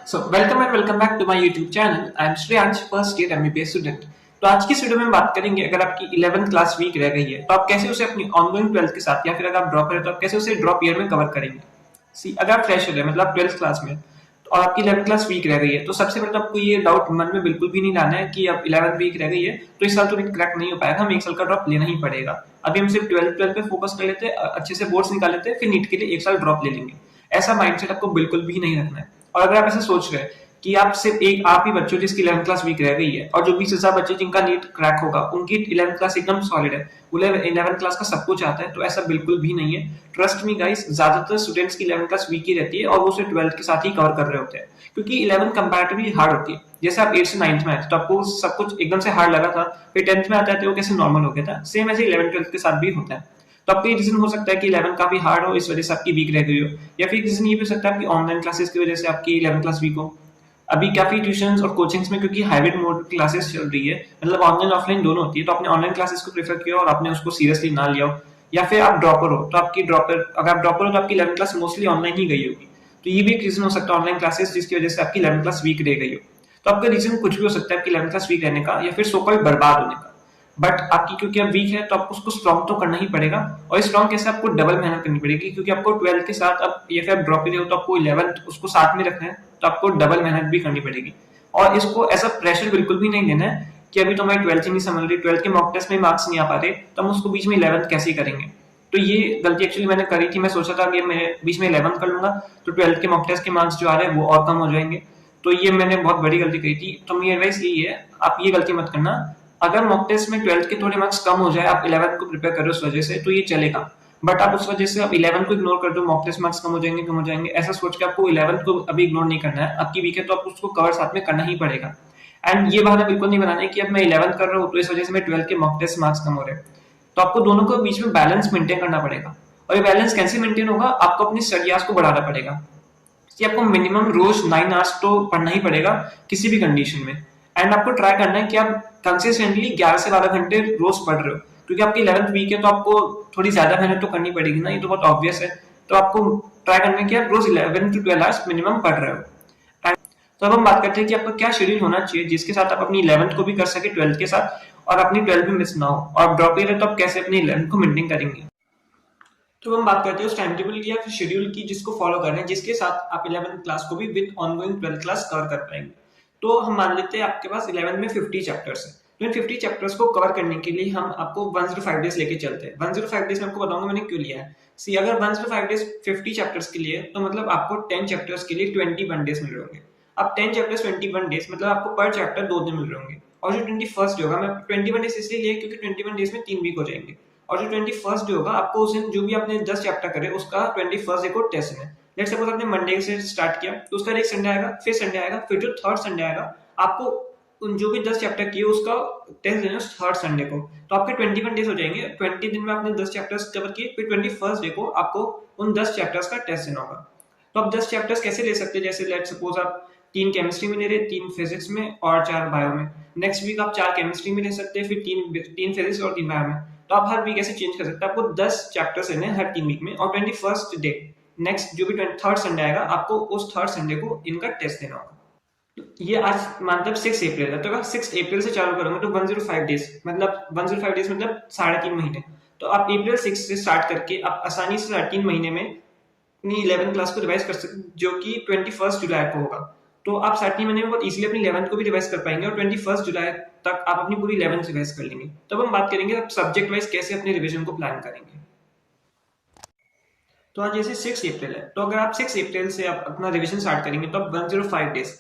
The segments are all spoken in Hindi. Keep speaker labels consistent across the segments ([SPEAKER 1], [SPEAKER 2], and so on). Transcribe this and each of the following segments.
[SPEAKER 1] Welcome and welcome back to my YouTube channel. I am Shreyansh, first year MBBS student. तो आज की इस वीडियो में हम बात करेंगे, अगर आपकी 11th क्लास वीक रह गई है तो आप कैसे उसे अपनी ऑनगोइंग 12th के साथ, या फिर अगर आप ड्रॉपर है तो आप कैसे उसे ड्रॉप ईयर में कवर करेंगे। सी, अगर आप फ्रेशर है मतलब 12th क्लास में तो और आपकी 11th क्लास वीक रह गई है, तो सबसे पहले तो आपको ये डाउट मन में बिल्कुल भी नहीं लाना है कि अब 11th वीक रह गई है तो इस साल तो क्रैक नहीं हो पाएगा, हम एक साल का ड्रॉप लेना ही पड़ेगा। अभी हम सिर्फ 12th पे फोकस कर लेते हैं, अच्छे से बोर्ड्स निकाल लेते हैं, फिर नीट के लिए एक साल ड्रॉप ले लेंगे। ऐसा माइंडसेट आपको बिल्कुल भी नहीं रखना है। और अगर आप ऐसा सोच रहे हैं कि आप सिर्फ एक आप ही बच्चों जिसकी 11th क्लास वीक रह गई है और जो 20,000 बच्चे जिनका नीट क्रैक होगा उनकी 11th क्लास एकदम सॉलिड है, 11th क्लास का सब कुछ आता है, तो ऐसा बिल्कुल भी नहीं है। ट्रस्ट मी गाइस, ज्यादातर स्टूडेंट्स की 11th क्लास वीक ही रहती है और वो उसे 12th के साथ ही कवर कर रहे होते हैं, क्योंकि 11th कंपैरेटिवली हार्ड होती है। जैसे आप 8 से 9th में आए तो आपको सब कुछ एकदम से हार्ड लगा था, फिर 10th में आता है तो वो कैसे नॉर्मल हो गया था, सेम ऐसे 11th 12th के साथ भी होता है। तो आपका ये रीजन हो सकता है कि 11 काफी हार्ड हो, इस वजह से आपकी वीक रह गई हो, या फिर रीजन ये भी हो सकता है आपकी ऑनलाइन क्लासेस की वजह से आपकी 11 क्लास वीक हो। अभी काफी ट्यूशंस और कोचिंग्स में क्योंकि हाइब्रिड मोड क्लासेस चल रही है, मतलब ऑनलाइन ऑफलाइन दोनों होती है, तो आपने ऑनलाइन क्लासेस को प्रेफर किया और आपने उसको सीरियसली ना लिया हो, या फिर आप ड्रॉपर हो तो आपकी ड्रॉपर अगर आप ड्रॉपर हो तो आपकी 11 क्लास मोस्टली ऑनलाइन ही गई होगी। तो ये भी एक रीजन हो सकता है ऑनलाइन क्लासेस जिसकी वजह से आपकी 11 क्लास वीक रह गई हो। तो आपका रीजन कुछ भी हो सकता है आपकी 11 क्लास वीक रहने का, या फिर सो कॉल्ड बर्बाद होने का। बट आपकी क्योंकि अब वीक है तो आपको उसको स्ट्रॉन्ग तो करना ही पड़ेगा, और स्ट्रॉन्ग कैसे, आपको डबल मेहनत करनी पड़ेगी, क्योंकि आपको 12th के साथ अब या फिर आप ड्रॉप ही हो तो आपको 11th उसको साथ में रखना है, तो आपको डबल मेहनत भी करनी पड़ेगी। और इसको ऐसा प्रेशर बिल्कुल भी नहीं लेना है कि अभी तो हमारी 12th ही नहीं समझ रही, 12th के मॉक टेस्ट में मार्क्स नहीं आ पा रहे तो हम उसको बीच में 11th कैसे करेंगे। तो ये गलती एक्चुअली मैंने करी थी, मैं सोचा था कि मैं बीच में 11th कर लूंगा तो 12th के मॉक टेस्ट के मार्क्स जो आ रहे हैं वो और कम हो जाएंगे। तो ये मैंने बहुत बड़ी गलती करी थी, तो मेरी एडवाइस यही है, आप ये गलती मत करना। अगर मॉक टेस्ट में 12th के थोड़े मार्क्स कम हो जाए, आप 11th को प्रिपेयर करो उस वजह से, तो ये चलेगा। बट आप उस वजह से आप 11th को इग्नोर कर दो, मॉक टेस्ट मार्क्स कम हो जाएंगे, ऐसा सोच के आपको 11th को अभी इग्नोर नहीं करना है। आपकी वीक है तो आप उसको कवर साथ में करना ही पड़ेगा। एंड ये बहाना बिल्कुल नहीं बनाना है कि अब मैं 11th कर रहा हूँ तो इस वजह से मैं 12th के मॉक टेस्ट मार्क्स कम हो रहे हैं। तो आपको दोनों को बीच में बैलेंस मेंटेन करना पड़ेगा। और ये बैलेंस कैसे मेंटेन होगा, आपको अपनी स्टडी आवर्स को बढ़ाना पड़ेगा कि आपको मिनिमम रोज 9 आवर्स तो पढ़ना ही पड़ेगा किसी भी कंडीशन में। एंड आपको ट्राई करना है कि आप कंसिस्टेंटली 11 से 12 घंटे रोज पढ़ रहे हो, क्योंकि आपकी 11th वीक है तो आपको थोड़ी ज्यादा मेहनत तो करनी पड़ेगी ना, ये तो बहुत ऑब्वियस है। तो आपको ट्राई करना है कि आप रोज 11 टू 12 आवर्स मिनिमम पढ़ रहे हो। तो अब हम बात करते हैं कि आपका क्या शेड्यूल होना चाहिए जिसके साथ आप अपनी 11th को भी कर सके 12th के साथ, और अपनी 12th भी मिस ना हो, और ड्रॉप ईयर है तो आप कैसे अपनी 11th को मेंटेन करेंगे। तो हम बात करते हैं उस टाइम टेबल की या फिर शेड्यूल की जिसको फॉलो करना है, जिसके साथ आप 11th क्लास को भी with ongoing 12th class cover कर पाएंगे। तो हम मान लेते हैं आपके पास 11th में 50 चैप्टर्स है, तो इन 50 चैप्टर्स को कवर करने के लिए हम आपको 105 डेज लेके चलते हैं। 105 डेज में आपको बताऊंगा मैंने क्यों लिया है। सी, अगर 105 डेज 50 चैप्टर्स के लिए, तो मतलब आपको 10 चैप्टर्स के लिए 21 डेज मिल रहे होंगे। अब 10 चैप्टर्स 21 डेज मतलब आपको पर चैप्टर 2 दिन मिल रहे होंगे। और जो 21st डे होगा, मैं 21 डेज इसलिए लिया क्योंकि 21 डेज में 3 वीक हो जाएंगे। और जो 21st डे होगा, आपको उस दिन जो भी आपने 10 चैप्टर करे उसका 21st डे को टेस्ट है। लेट्स सपोज आपने मंडे से स्टार्ट किया तो उसका एक संडे आएगा, फिर संडे आएगा, फिर जो थर्ड संडे आएगा आपको उन जो भी 10 चैप्टर किए उसका टेस्ट देना थर्ड संडे को। तो आपके 21 डेज हो जाएंगे, 20 दिन में आपने 10 चैप्टर्स कवर किए, फिर 21st डे को आपको उन 10 चैप्टर्स का टेस्ट देना होगा। तो आप 10 चैप्टर्स कैसे ले सकते हैं, जैसे लेट सपोज आप 3 केमिस्ट्री में ले रहे, 3 फिजिक्स में और 4 बायो में। नेक्स्ट वीक आप 4 केमिस्ट्री में ले सकते हैं, फिर 3 फिजिक्स और 3 बायो में। तो आप हर वीक ऐसे चेंज कर सकते हैं, आपको 10 चैप्टर्स लेने हैं हर 3 वीक में, और 21st डे नेक्स्ट जो भी थर्ड संडे आएगा आपको उस थर्ड संडे को इनका टेस्ट देना होगा। ये आज मतलब 6 अप्रैल है, तो अगर 6 अप्रैल से चालू करूंगा तो 105 डेज मतलब 105 डेज मतलब 3.5 महीने। तो आप अप्रैल 6 से स्टार्ट करके आप आसानी से 3.5 महीने में अपनी 11th क्लास को रिवाइज कर सकते, जो कि 21 जुलाई को होगा। तो आप 3.5 महीने में बहुत इजीली अपनी 11th को भी रिवाइज कर पाएंगे, और 21 जुलाई तक आप अपनी पूरी 11th रिवाइज कर लेंगे। तब हम बात करेंगे आप सब्जेक्ट वाइज कैसे अपने रिवीजन को प्लान करेंगे। तो आज जैसे 6 अप्रैल है, तो अगर आप 6 अप्रैल से आप अपना रिवीजन स्टार्ट करेंगे तो आप 105 डेज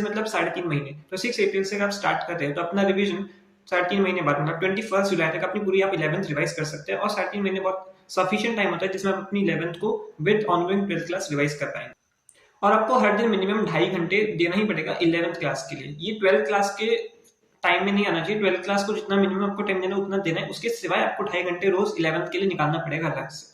[SPEAKER 1] मतलब 3.5 महीने। तो 6 अप्रैल से अगर आप स्टार्ट करते हैं तो अपना रिवीजन 3.5 महीने बाद मतलब 21 जुलाई तक अपनी पूरी आप 11th रिवाइज कर सकते हैं, और 3.5 महीने बहुत सफिशिएंट टाइम होता है जिसमें आप अपनी 11th को with ongoing 12th class revise कर पाएंगे। और आपको हर दिन मिनिमम 2.5 घंटे देना ही पड़ेगा 11th क्लास के लिए। ये 12th क्लास के टाइम में नहीं आना चाहिए, 12th क्लास को जितना मिनिमम आपको टाइम देना है उतना देना है, उसके सिवाय आपको 2.5 घंटे रोज 11th के लिए निकालना पड़ेगा अलग से।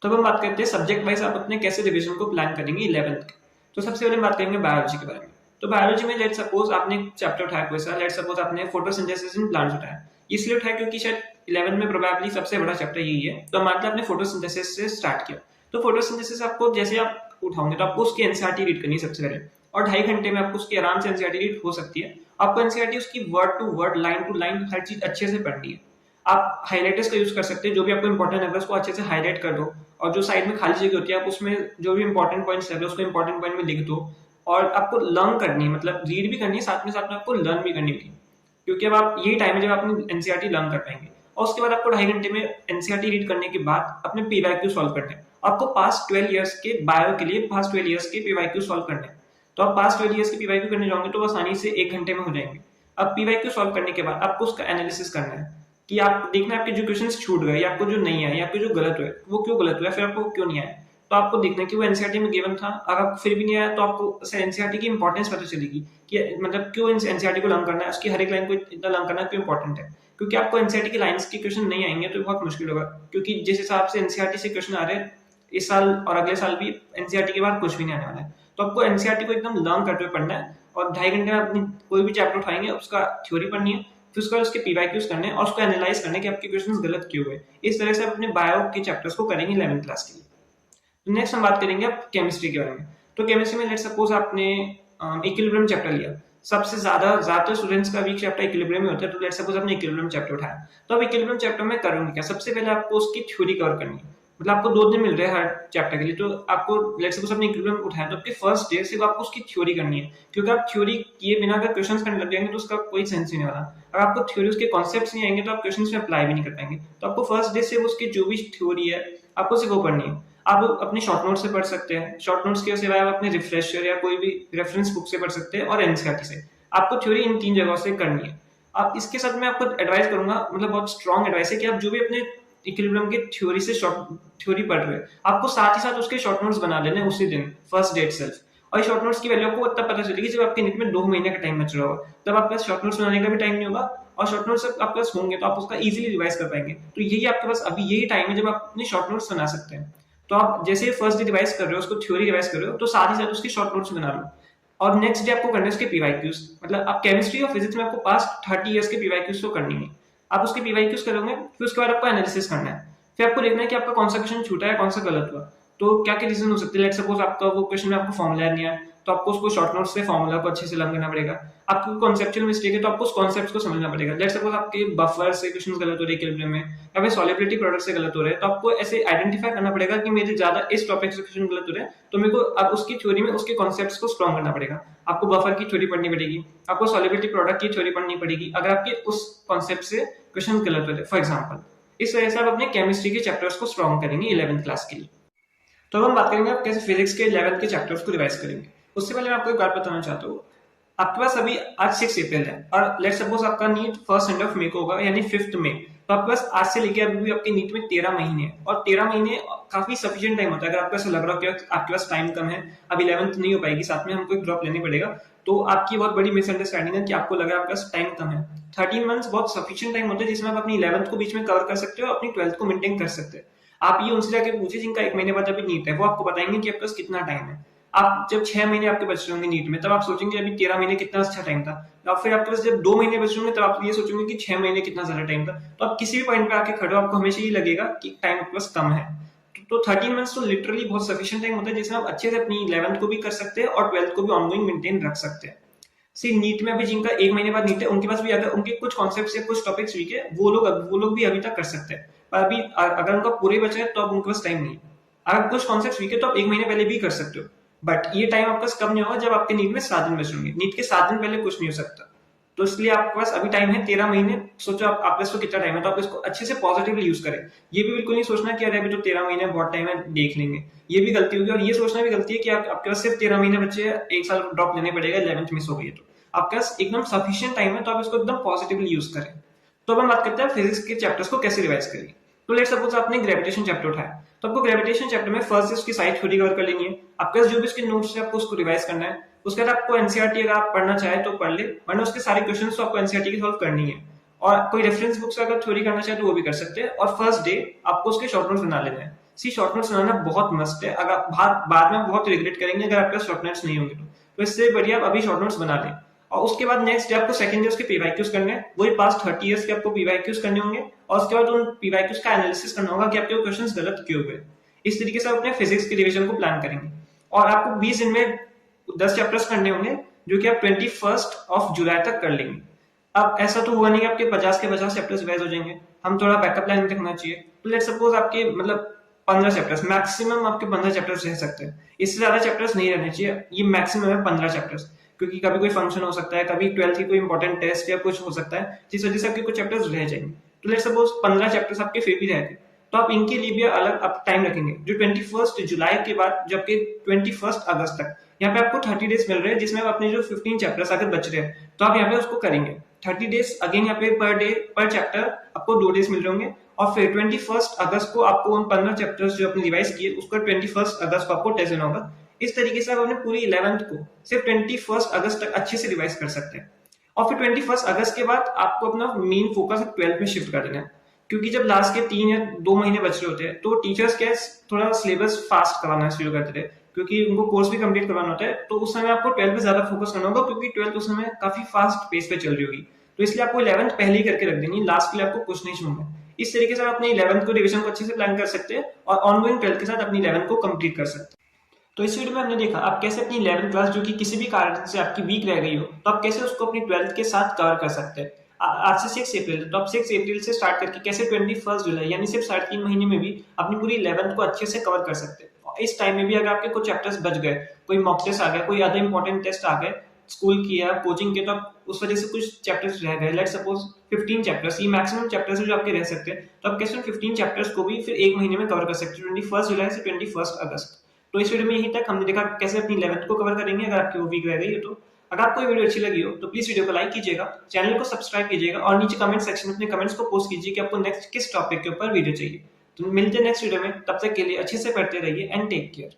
[SPEAKER 1] तो अब हम बात करते हैं सब्जेक्ट वाइज आप अपने कैसे रिवीजन को प्लान करेंगे 11th के। तो सबसे पहले बात करेंगे बायोलॉजी के बारे में। तो बायोलॉजी में लेट सपोज आपने चैप्टर उठाया कोई सा, लेट सपोज आपने फोटोसिंथेसिस इन प्लांट्स उठाया, इसलिए उठाया क्योंकि शायद 11 में प्रोबेबली सबसे बड़ा चैप्टर यही है, तो मान लो आपने फोटोसिंथेसिस से स्टार्ट किया। तो फोटोसिंथेसिस आपको जैसे आप उठाओगे तो आपको उसकी एनसीईआरटी रीड करनी है सबसे पहले, और 2.5 घंटे में आपको उसकी आराम से एनसीईआरटी रीड हो सकती है। आपको एनसीईआरटी उसकी word to word, line to line हर चीज अच्छे से पढ़नी है। आप हाइलाइटर्स का यूज कर सकते हैं, जो भी आपको इंपॉर्टेंट है उसको अच्छे से हाईलाइट कर दो, और जो साइड में खाली जगह होती है आप उसमें जो भी इंपॉर्टेंट पॉइंट्स है उसको इंपॉर्टेंट पॉइंट में लिख दो। और आपको लर्न करनी है, मतलब रीड भी करनी है, साथ में आपको लर्न भी करनी होगी, क्योंकि अब आप यही टाइम है जब आप अपनी एनसीईआरटी लर्न कर पाएंगे। और उसके बाद आपको 2.5 घंटे में एनसीईआरटी रीड करने के बाद अपने पीवाईक्यू सॉल्व करने हैं। आपको पास्ट 12 ईयर्स के बायो के लिए पास्ट 12 ईयर्स के पीवाईक्यू सॉल्व करने हैं। तो आप पास्ट 12 ईयर्स के पीवाईक्यू करने जाओगे तो आसानी से 1 घंटे में हो जाएंगे। अब पीवाईक्यू सॉल्व करने के बाद आपको उसका एनालिसिस करना है कि आप देखना है आपके जो क्वेश्चंस छूट गए या आपको जो नहीं आए या आपको जो गलत हुए वो क्यों गलत हुआ, फिर आपको क्यों नहीं आया। तो आपको देखना है कि वो एनसीईआरटी में गिवन था। अगर आपको फिर भी नहीं आया तो आपको एनसीईआरटी की इंपॉर्टेंस पता चलेगी कि मतलब क्यों एनसीईआरटी को लर्न करना है, उसकी हर एक लाइन को इतना लर्न करना क्यों इंपॉर्टेंट है। क्योंकि आपको एनसीईआरटी की लाइंस के क्वेश्चन नहीं आएंगे तो बहुत मुश्किल होगा, क्योंकि जिस हिसाब से एनसीईआरटी से क्वेश्चन आ रहे हैं इस साल और अगले साल भी एनसीईआरटी के बाद कुछ भी नहीं आने वाला है। तो आपको एनसीईआरटी को एकदम लर्न करते हुए पढ़ना है, और 2.5 घंटे में अपनी कोई भी चैप्टर उठाएंगे उसका थ्योरी पढ़नी है, फिर उसके बाद उसके पीवाईक्यूज करने और उसको एनालाइज करने कि आपके क्वेश्चंस गलत क्यों हुए। इस तरह से आप अपने बायो के चैप्टर्स को करेंगे 11th क्लास के लिए। तो नेक्स्ट हम बात करेंगे अब केमिस्ट्री के बारे में। तो केमिस्ट्री में लेट सपोज आपने इक्विलिब्रियम चैप्टर लिया, सबसे ज्यादातर स्टूडेंट्स का वीक चैप्टर इक्विलिब्रियम में होता है, तो लेट सपोज आपने इक्विलिब्रियम चैप्टर उठाया। तो अब इक्विलिब्रियम चैप्टर में करोगे क्या, सबसे पहले आपको उसकी थ्योरी कवर करनी है। मतलब आपको 2 दिन मिल रहे हैं हर चैप्टर के लिए, तो आपको लेट सपोज आपने इक्विलिब्रियम उठाया तो आपके फर्स्ट डे सिर्फ आपको उसकी थ्योरी करनी है, क्योंकि आप थ्योरी किए बिना अगर क्वेश्चंस करने लग जाएंगे तो उसका कोई सेंस ही नहीं वाला। अगर आपको थ्योरी उसके कॉन्सेप्ट्स नहीं आएंगे तो आप क्वेश्चंस में अप्लाई भी नहीं कर पाएंगे। तो आपको फर्स्ट डे से उसकी जो भी थ्योरी है आपको सिर्फ वो पढ़नी है। आप अपने शॉर्ट नोट से पढ़ सकते हैं, शॉर्ट नोट्स के सिवाय आप अपने रिफ्रेशर या कोई भी रेफरेंस बुक से पढ़ सकते हैं, और एनसीईआरटी से। आपको थ्योरी इन 3 जगहों से करनी है। आप इसके साथ मैं आपको एडवाइस करूंगा, मतलब बहुत स्ट्रॉन्ग एडवाइस है कि आप जो भी अपने इक्विलिब्रियम के थ्योरी से थ्योरी पढ़ रहे हैं आपको साथ ही साथ उसके शॉर्ट नोट्स बना लेने उसी दिन फर्स्ट डे इटसेल्फ। और शॉर्ट नोट्स की वैल्यू आपको तब पता चलेगी जब आपके नीट में 2 महीने का टाइम बच रहा होगा, तब आपके पास शॉर्ट नोट्स बनाने का भी टाइम नहीं होगा, और शॉर्ट नोट्स आपके पास होंगे तो आप उसका इजीली रिवाइज कर पाएंगे। तो यही आपके पास अभी यही टाइम है जब आप अपने शॉर्ट नोट्स बना सकते हैं। तो आप जैसे फर्स्ट डे रिवाइज कर रहे हो, उसको थ्योरी रिवाइज कर रहे हो, तो साथ ही साथ उसके शॉर्ट नोट्स बना लो। और नेक्स्ट डे आपको करने उसके पीवाईक्यूज, मतलब आप केमिस्ट्री और फिजिक्स में आपको पास्ट 30 इयर्स के पीवाईक्यूज तो करनी है। आप उसके पीवाईक्यूज करोगे, फिर उसके बाद आपको एनालिसिस करना है। फिर आपको देखना है कि आपका कौन सा क्वेश्चन छूटा है, कौन सा गलत हुआ। तो क्या क्या रीजन हो सकते हैं, लेट सपोज आपका वो क्वेश्चन में आपको फॉर्मूला नहीं आया, तो आपको उसको शॉर्ट नोट से फॉर्मूला को अच्छे से लर्न करना पड़ेगा। आपको कॉन्सेप्चुअल मिस्टेक है तो आपको उस कॉन्सेप्ट को समझना पड़ेगा। लेट सपोज आपके बफर से क्वेश्चन गलत हो रहे हैं इक्विलिब्रियम में, या फिर सॉल्युबिलिटी प्रोडक्ट से गलत हो रहे हैं, तो आपको ऐसे आइडेंटिफाई करना पड़ेगा कि मेरे ज्यादा इस टॉपिक से क्वेश्चन गलत हो रहे हैं, तो मेरे को अब उसकी थ्योरी में उसके कॉन्सेप्ट्स को स्ट्रॉन्ग करना पड़ेगा। आपको बफर की थ्योरी पढ़नी पड़ेगी, आपको सॉल्युबिलिटी प्रोडक्ट की थ्योरी पढ़नी पड़ेगी, अगर आपके उस कॉन्सेप्ट से क्वेश्चन गलत हो रहे हैं फॉर एग्जाम्पल। इस वजह से आप अपने केमिस्ट्री के चैप्टर्स को स्ट्रॉन्ग करेंगे 11th क्लास के लिए। तो अब हम बात करेंगे आप कैसे फिजिक्स के 11th के चैप्टर्स को रिवाइज करेंगे। उससे पहले मैं आपको एक बात बताना चाहता हूँ, आपके पास अभी आज 6 अप्रैल है और लेट सपोज आपका NEET first Sunday of May को होगा, यानी 5th मई। तो आपके पास आज से लेके अभी भी आपके नीट में 13 महीने हैं, और 13 महीने काफी सफिशिएंट टाइम होता है। अगर आपको ऐसा लग रहा हो कि आपके पास टाइम कम है, अब 11th नहीं हो पाएगी, साथ में हमको एक ड्रॉप लेनी पड़ेगा, तो आपकी बहुत बड़ी मिसअंडरस्टैंडिंग है कि आपको लग रहा है आपके पास टाइम कम है। 13 मंथ्स बहुत सफिशिएंट टाइम होता है जिसमें आप अपनी 11th को बीच में कवर कर सकते हो, अपनी 12th को मेंटेन कर सकते हैं। आप ये उनसे जाके पूछिए जिनका 1 महीने बाद अभी नीट है, वो आपको बताएंगे कि आपके पास कितना टाइम है। आप जब 6 महीने आपके बच रहे होंगे नीट में, तब आप सोचेंगे अभी 13 महीने कितना अच्छा टाइम था। और फिर आपके पास जब 2 महीने बच रहे होंगे तब आप ये सोचेंगे कि 6 महीने कितना ज्यादा टाइम था। तो आप किसी भी पॉइंट पे आके खड़े हो, आपको हमेशा ये लगेगा कि टाइम आपके पास कम है। तो 13 मंथ्स तो लिटरली बहुत सफिशिएंट टाइम होता है जिसमें आप अच्छे से अपनी 11th को भी कर सकते हैं और 12th को भी ऑनगोइंग मेंटेन रख सकते हैं। सी नीट में अभी जिनका 1 महीने बाद नीट है, उनके पास भी अगर उनके कुछ कॉन्सेप्ट्स या कुछ टॉपिक्स वीक है, वो लोग भी अभी तक कर सकते हैं। पर अभी अगर उनका पूरे बचा है तो अब उनके पास टाइम नहीं है। अगर कुछ कॉन्सेप्ट्स वीक है तो आप 1 महीने पहले भी कर सकते हो, बट ये टाइम आपके पास कब नहीं होगा जब आपके नीट में 7 दिन बच होंगे। नीट के 7 दिन पहले कुछ नहीं हो सकता। तो इसलिए आपके पास अभी टाइम है 13 महीने। सोचो आप आपके पास कितना टाइम है, तो आप इसको अच्छे से पॉजिटिवली यूज करें। ये भी बिल्कुल नहीं सोचना कि अरे अभी तो 13 महीने बहुत टाइम है, देख लेंगे, ये भी गलती होगी। और ये सोचना भी गलती है कि आपके पास सिर्फ 13 महीने बचे हैं, 1 साल ड्रॉप लेने पड़ेगा, 11th मिस हो गई है। तो आपके पास एकदम सफिशिएंट टाइम है, तो आप इसको एकदम पॉजिटिवली यूज करें। तो अब हम बात करते हैं फिजिक्स के चैप्टर्स को कैसे रिवाइज करेंगे। तो लेट सपोज आपने ग्रेविटेशन चैप्टर उठाया, तो आपको ग्रेविटेशन चैप्टर में फर्स्ट उसकी साइड थ्योरी कवर कर लेनी है। आपके पास जो भी उसके नोट्स है आपको उसको रिवाइज करना है। उसके बाद आपको एनसीईआरटी अगर आप पढ़ना चाहे तो पढ़ ले, वरना उसके सारे क्वेश्चंस तो आपको एनसीईआरटी की सॉल्व करनी है। और कोई रेफरेंस बुक से अगर थ्योरी करना चाहे तो वो भी कर सकते हैं। और फर्स्ट डे आपको उसके शॉर्ट नोट्स बना लेना है। सी शॉर्ट नोट्स बनाना बहुत मस्त है, अगर बाद में बहुत रिग्रेट करेंगे अगर आपके पास शॉर्ट नोट्स नहीं होंगे तो इससे बढ़िया आप अभी शॉर्ट नोट्स बना लें। और उसके बाद नेक्स्ट डे आपको सेकंड ईयर के पीवाईक्यूज करने हैं, वही पास्ट 30 इयर्स के आपको पीवाईक्यूज करने होंगे। और उसके बाद उन पीवाईक्यूज का एनालिसिस करना होगा कि आपके क्वेश्चंस गलत क्यों हुए। इस तरीके से आप अपने फिजिक्स के रिवीजन को प्लान करेंगे। और आपको 20 दिन में 10 चैप्टर्स करने होंगे जो कि आप 21 जुलाई तक कर लेंगे। अब ऐसा तो हुआ नहीं कि आपके 50 के 50 चैप्टर्स रिवाइज हो जाएंगे, हम थोड़ा बैकअप प्लान रखना चाहिए। तो लेट सपोज आपके मतलब 15 चैप्टर्स मैक्सिमम, आपके 15 चैप्टर्स रह सकते हैं, इससे ज्यादा चैप्टर्स नहीं रहने चाहिए। ये मैक्सिमम है 15 चैप्टर्स, क्योंकि कभी कोई फंक्शन हो सकता है, कभी 12th की कोई इंपॉर्टेंट टेस्ट या कुछ हो सकता है जिस वजह से आपके कुछ चैप्टर्स रह जाएंगे। तो लेट सपोज 15 चैप्टर्स आपके फिर भी रह गए, तो आप इनके लिए भी अलग आप टाइम रखेंगे जो 21 जुलाई के बाद जबकि 21 अगस्त तक। यहाँ पे आपको 30 डेज मिल रहे हैं जिसमें आप अपने जो 15 चैप्टर्स अगर बच रहे हैं तो आप यहाँ पे उसको करेंगे 30 डेज। अगेन यहाँ पे पर डे पर चैप्टर आपको 2 डेज मिल रहे होंगे, और फिर 21 अगस्त को आपको उन 15 चैप्टर्स जो आपने रिवाइज किए उसका 21 अगस्त को आपको टेस्ट देना होगा। इस तरीके से आप अपने पूरी 11th को सिर्फ 21 अगस्त तक अच्छे से रिवाइज कर सकते हैं। और फिर 21 अगस्त के बाद आपको अपना मेन फोकस 12th में शिफ्ट कर देना है, क्योंकि जब लास्ट के 3 या 2 महीने बच रहे होते हैं तो टीचर्स क्या थोड़ा सिलेबस फास्ट करवाना शुरू करते थे, क्योंकि उनको कोर्स भी कंप्लीट करवाना होता है। तो उस समय आपको 12th पे ज्यादा फोकस करना होगा, क्योंकि 12th उस समय काफी फास्ट पेस पे चल रही होगी। तो इसलिए आपको 11th पहले ही करके रख देनी, लास्ट के लिए आपको कुछ नहीं छोड़ना। इस तरीके से आप अपने 11th को रिविजन को अच्छे से प्लान कर सकते हैं और ऑनगोइंग 12th के साथ अपनी 11th को कंप्लीट कर सकते हैं। तो इस वीडियो में हमने देखा आप कैसे अपनी 11th क्लास जो कि किसी भी कारण से आपकी वीक रह गई हो तो आप कैसे उसको अपनी 12th के साथ कवर कर सकते हैं। आज से 6 अप्रैल, तो आप 6 अप्रैल से स्टार्ट करके कैसे 21 जुलाई यानी सिर्फ 3.5 महीने में भी अपनी पूरी 11th को अच्छे से कवर कर सकते हैं। और इस टाइम में भी अगर आपके कुछ चैप्टर्स बच गए, कोई मॉक टेस्ट आ गया, कोई अदर इंपॉर्टेंट टेस्ट आ गए स्कूल की या कोचिंग के, तो आप उस वजह से कुछ चैप्टर्स रह गए, लेट सपोज 15 चैप्टर्स, ये मैक्सिमम चैप्टर्स है जो आपके रह सकते हैं, तो आप कैसे 15 चैप्टर्स को भी फिर 1 महीने में कवर कर सकते हैं 21 जुलाई से 21 अगस्त। तो इस वीडियो में यहीं तक हमने देखा कैसे अपनी 11th को कवर करेंगे अगर आपकी वो वीक रह गई है तो। अगर आपको ये वीडियो अच्छी लगी हो तो प्लीज वीडियो को लाइक कीजिएगा, चैनल को सब्सक्राइब कीजिएगा और नीचे कमेंट सेक्शन में अपने कमेंट्स को पोस्ट कीजिए कि आपको नेक्स्ट किस टॉपिक के ऊपर वीडियो चाहिए। तो मिलते हैं नेक्स्ट वीडियो में, तब तक के लिए अच्छे से पढ़ते रहिए एंड टेक केयर।